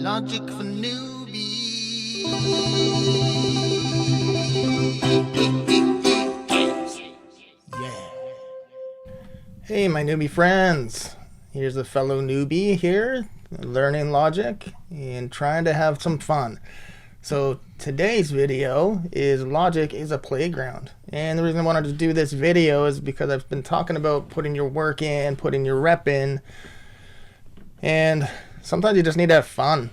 Logic for newbies. Yeah. Hey, my newbie friends. Here's a fellow newbie here, learning logic and trying to have some fun. So today's video is Logic is a Playground. And the reason I wanted to do this video is because I've been talking about putting your work in, putting your rep in. And sometimes you just need to have fun.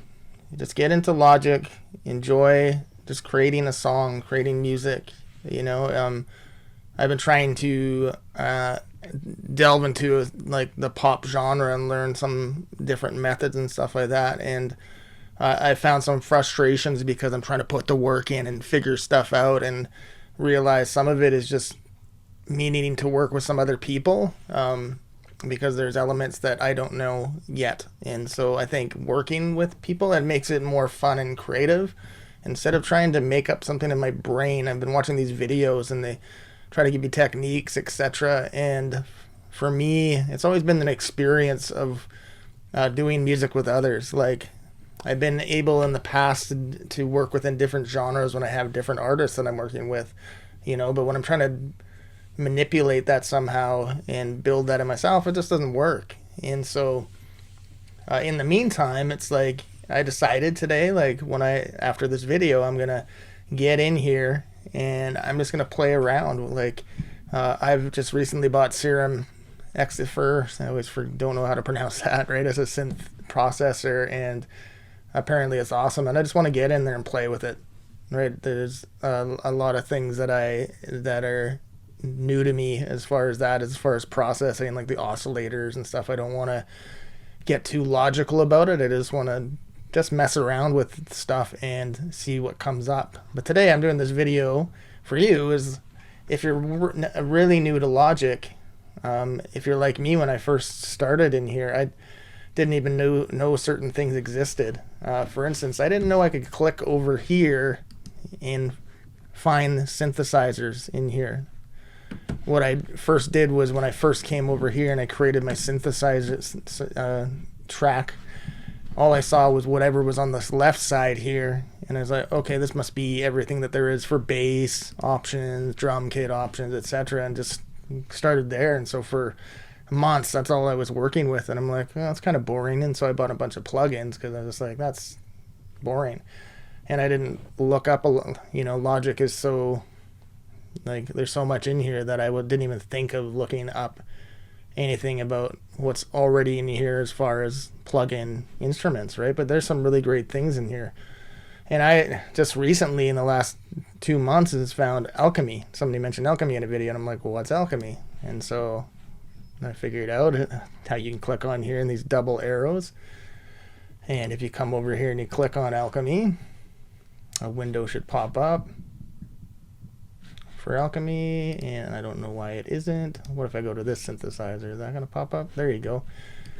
You just get into Logic, enjoy just creating a song, creating music. I've been trying to delve into like the pop genre and learn some different methods and stuff like that. And I found some frustrations because I'm trying to put the work in and figure stuff out and realize some of it is just me needing to work with some other people because there's elements that I don't know yet. And so I think working with people, it makes it more fun and creative. Instead of trying to make up something in my brain, I've been watching these videos and they try to give you techniques, etc. And for me, it's always been an experience of doing music with others. Like, I've been able in the past to work within different genres when I have different artists that I'm working with, but when I'm trying to manipulate that somehow and build that in myself, it just doesn't work. And so in the meantime, it's like I decided today, like after this video, I'm going to get in here and I'm just going to play around. Like I've just recently bought Serum Exifer. I always don't know how to pronounce that, right? It's a synth processor, and apparently it's awesome, and I just want to get in there and play with it, right? There's a lot of things that are new to me as far as processing, like the oscillators and stuff. I don't want to get too logical about it. I just want to just mess around with stuff and see what comes up. But today I'm doing this video for you is if you're really new to Logic, if you're like me when I first started in here, I didn't even know certain things existed. For instance, I didn't know I could click over here and find synthesizers in here. What I first did was when I first came over here and I created my synthesizer track, all I saw was whatever was on this left side here, and I was like, okay, this must be everything that there is for bass options, drum kit options, etc., and just started there. And so for months, that's all I was working with, and I'm like, oh, that's kind of boring. And so I bought a bunch of plugins because I was like, that's boring. And I didn't look up Logic is so, like, there's so much in here that I didn't even think of looking up anything about what's already in here as far as plug-in instruments, right? But there's some really great things in here. And I just recently, in the last 2 months, has found Alchemy. Somebody mentioned Alchemy in a video, and I'm like, well, what's Alchemy? And so I figured out how you can click on here in these double arrows. And if you come over here and you click on Alchemy, a window should pop up for Alchemy, and I don't know why it isn't. What if I go to this synthesizer? Is that going to pop up? There you go.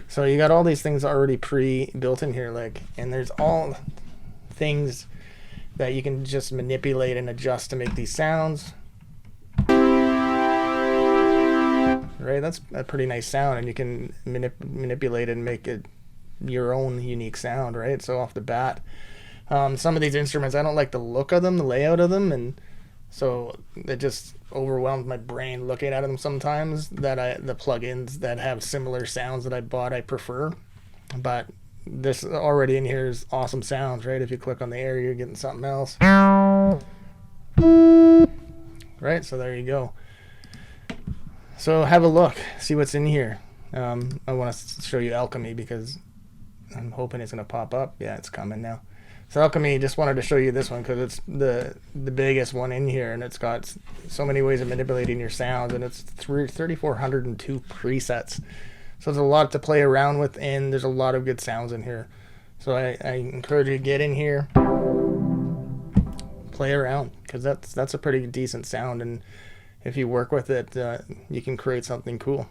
So you got all these things already pre-built in here, and there's all things that you can just manipulate and adjust to make these sounds. Right, that's a pretty nice sound, and you can manipulate it and make it your own unique sound, right? So off the bat, some of these instruments, I don't like the look of them, the layout of them, and so it just overwhelms my brain looking at them sometimes. The plugins that have similar sounds that I bought, I prefer. But this already in here is awesome sounds, right? If you click on the area, you're getting something else. Right, so there you go. So have a look, see what's in here. I want to show you Alchemy because I'm hoping it's going to pop up. Yeah, it's coming now. So Alchemy, just wanted to show you this one because it's the biggest one in here, and it's got so many ways of manipulating your sounds, and it's 3,402 presets. So there's a lot to play around with, and there's a lot of good sounds in here. So I encourage you to get in here, play around, because that's a pretty decent sound, and if you work with it, you can create something cool.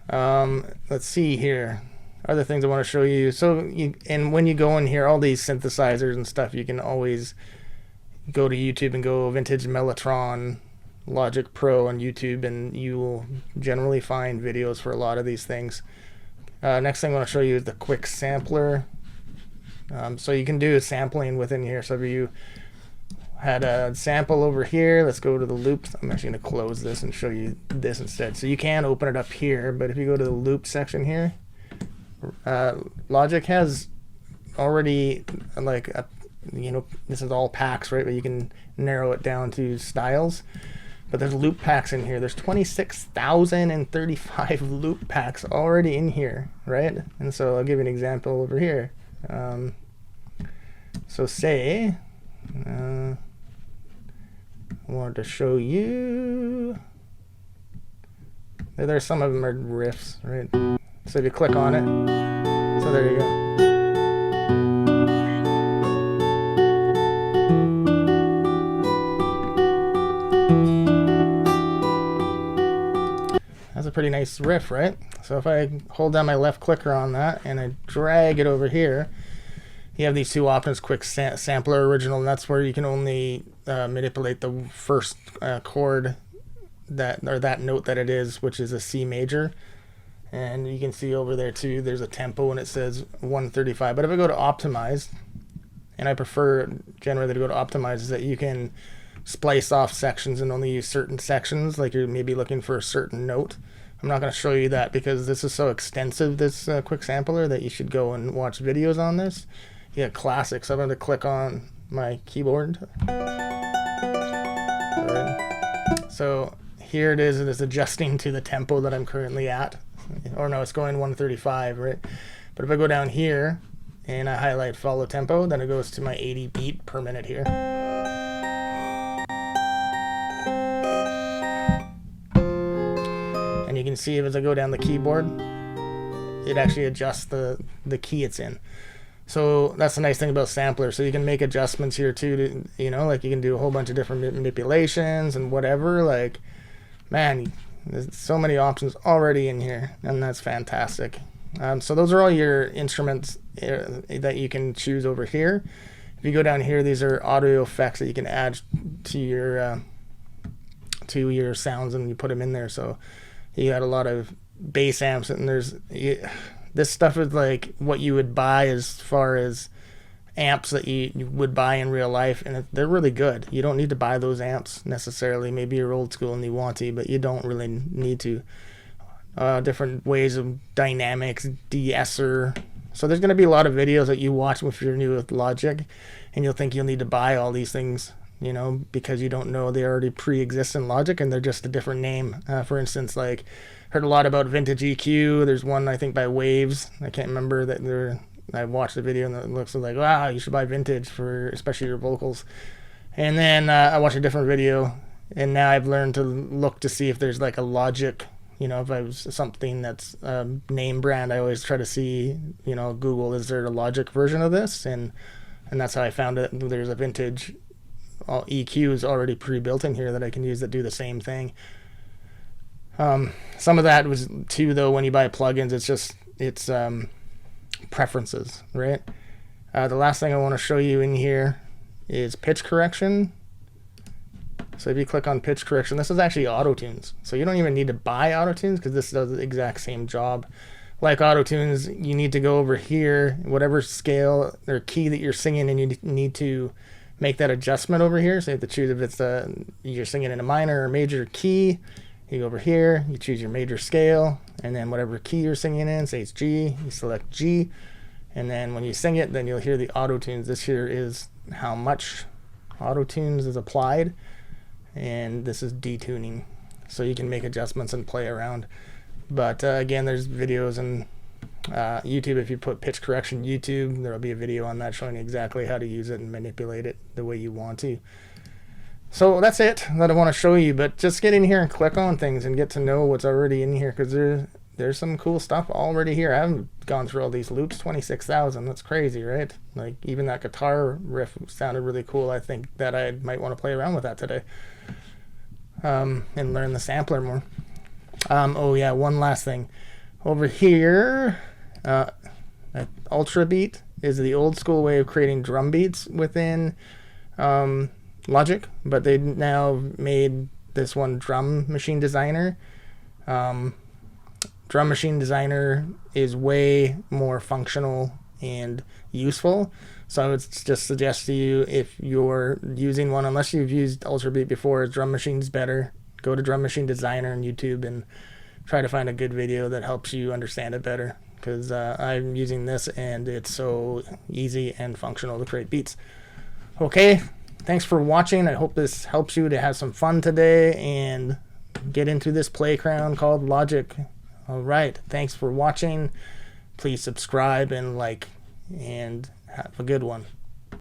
Let's see here. Other things I want to show you. So when you go in here, all these synthesizers and stuff, you can always go to YouTube and go Vintage Mellotron Logic Pro on YouTube, and you will generally find videos for a lot of these things. Next thing I want to show you is the quick sampler. So you can do sampling within here. So if you had a sample over here, let's go to the loops. I'm actually going to close this and show you this instead. So you can open it up here, but if you go to the loop section here, Logic has already like this is all packs, right? But you can narrow it down to styles. But there's loop packs in here. There's 26,035 loop packs already in here, right? And so I'll give you an example over here. So say I wanted to show you. There's some of them are riffs, right? So if you click on it, so there you go. That's a pretty nice riff, right? So if I hold down my left clicker on that and I drag it over here, you have these two options: quick sampler, original, and that's where you can only manipulate the first chord that note that it is, which is a C major. And you can see over there too, there's a tempo and it says 135. But if I go to optimize, and I prefer generally to go to optimize, is that you can splice off sections and only use certain sections, like you're maybe looking for a certain note. I'm not going to show you that because this is so extensive, this quick sampler, that you should go and watch videos on this. Yeah, classic. So I'm going to click on my keyboard. Alright. So here it is, and it's adjusting to the tempo that I'm currently at. Or no, it's going 135, right? But if I go down here and I highlight follow tempo, then it goes to my 80 beat per minute here. And you can see as I go down the keyboard, it actually adjusts the key it's in. So that's the nice thing about sampler. So you can make adjustments here too, to, like you can do a whole bunch of different manipulations and whatever. Like, man, there's so many options already in here, and that's fantastic. So those are all your instruments that you can choose over here. If you go down here, these are audio effects that you can add to your sounds, and you put them in there. So you got a lot of bass amps, and this stuff is like what you would buy as far as amps that you would buy in real life, and they're really good. You don't need to buy those amps necessarily. Maybe you're old school and you want to, but you don't really need to. Different ways of dynamics, de-esser. So there's going to be a lot of videos that you watch if you're new with Logic, and you'll think you'll need to buy all these things, because you don't know they already pre-exist in Logic and they're just a different name. For instance, like, heard a lot about vintage EQ. There's one, I think, by Waves. I can't remember that I watched the video and it looks like, wow, you should buy vintage for especially your vocals. And then I watched a different video, and now I've learned to look to see if there's like a Logic, if I was something that's name brand, I always try to see, Google, is there a Logic version of this? And that's how I found it. There's a vintage EQs already pre-built in here that I can use that do the same thing. Some of that was too, though, when you buy plugins, it's preferences, right? The last thing I want to show you in here is pitch correction. So if you click on pitch correction, this is actually auto-tunes. So you don't even need to buy auto-tunes because this does the exact same job. Like auto-tunes, you need to go over here, whatever scale or key that you're singing, and you need to make that adjustment over here. So you have to choose if it's you're singing in a minor or major key. You go over here, you choose your major scale, and then whatever key you're singing in, say it's G, you select G, and then when you sing it, then you'll hear the auto-tunes. This here is how much auto-tunes is applied, and this is detuning. So you can make adjustments and play around. But again, there's videos on YouTube. If you put pitch correction YouTube, there'll be a video on that showing you exactly how to use it and manipulate it the way you want to. So that's it that I want to show you, but just get in here and click on things and get to know what's already in here, because there's some cool stuff already here. I haven't gone through all these loops. 26,000, that's crazy, right? Like, even that guitar riff sounded really cool. I think that I might want to play around with that today, and learn the sampler more. Oh yeah, one last thing. Over here, Ultra Beat is the old school way of creating drum beats within Logic, but they now made this one Drum Machine Designer. Drum Machine Designer is way more functional and useful. So I would just suggest to you, if you're using one, unless you've used Ultrabeat before, Drum Machine's better. Go to Drum Machine Designer on YouTube and try to find a good video that helps you understand it better, because I'm using this and it's so easy and functional to create beats. Okay, thanks for watching. I hope this helps you to have some fun today and get into this playground called Logic. All right, thanks for watching. Please subscribe and like, and have a good one.